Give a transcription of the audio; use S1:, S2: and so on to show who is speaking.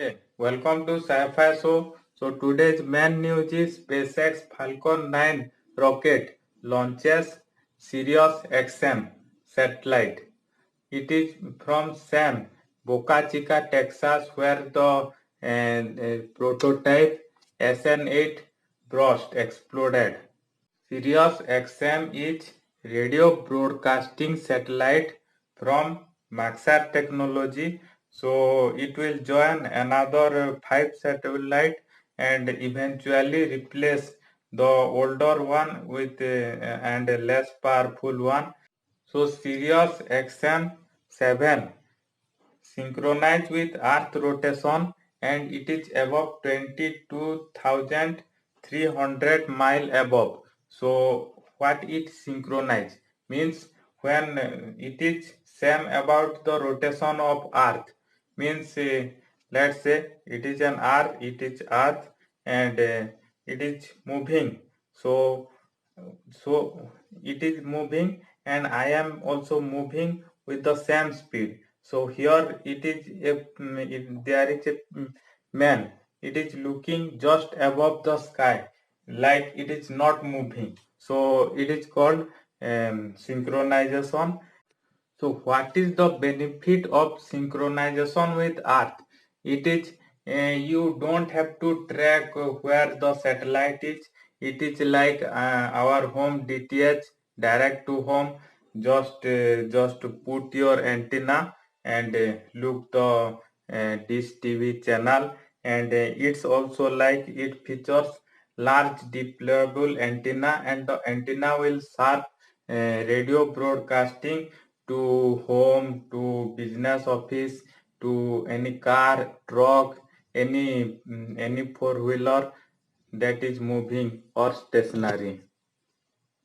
S1: Hey, welcome to Sci-Fi Show. So today's main news is SpaceX Falcon 9 rocket launches ciriusXM satellite. It is from Sam, Boca Chica, Texas, where the prototype SN8 burst exploded. SiriusXM is radio broadcasting satellite from Maxar Technology. So it will join another 5 satellite and eventually replace the older one with and a less powerful one. So Sirius XM 7 synchronized with Earth rotation and it is above 22,300 mile above. So what it synchronize means when it is same about the rotation of Earth means let's say it is an Earth and it is moving. So it is moving and I am also moving with the same speed. So here it is there is a man. It is looking just above the sky, like it is not moving. So it is called synchronization. So what is the benefit of synchronization with Earth? It is you don't have to track where the satellite is. It is like our home DTH direct to home. Just put your antenna and look the Dish TV channel, and it's also like it features large deployable antenna, and the antenna will serve radio broadcasting to home, to business office, to any car, truck, any four wheeler that is moving or stationary.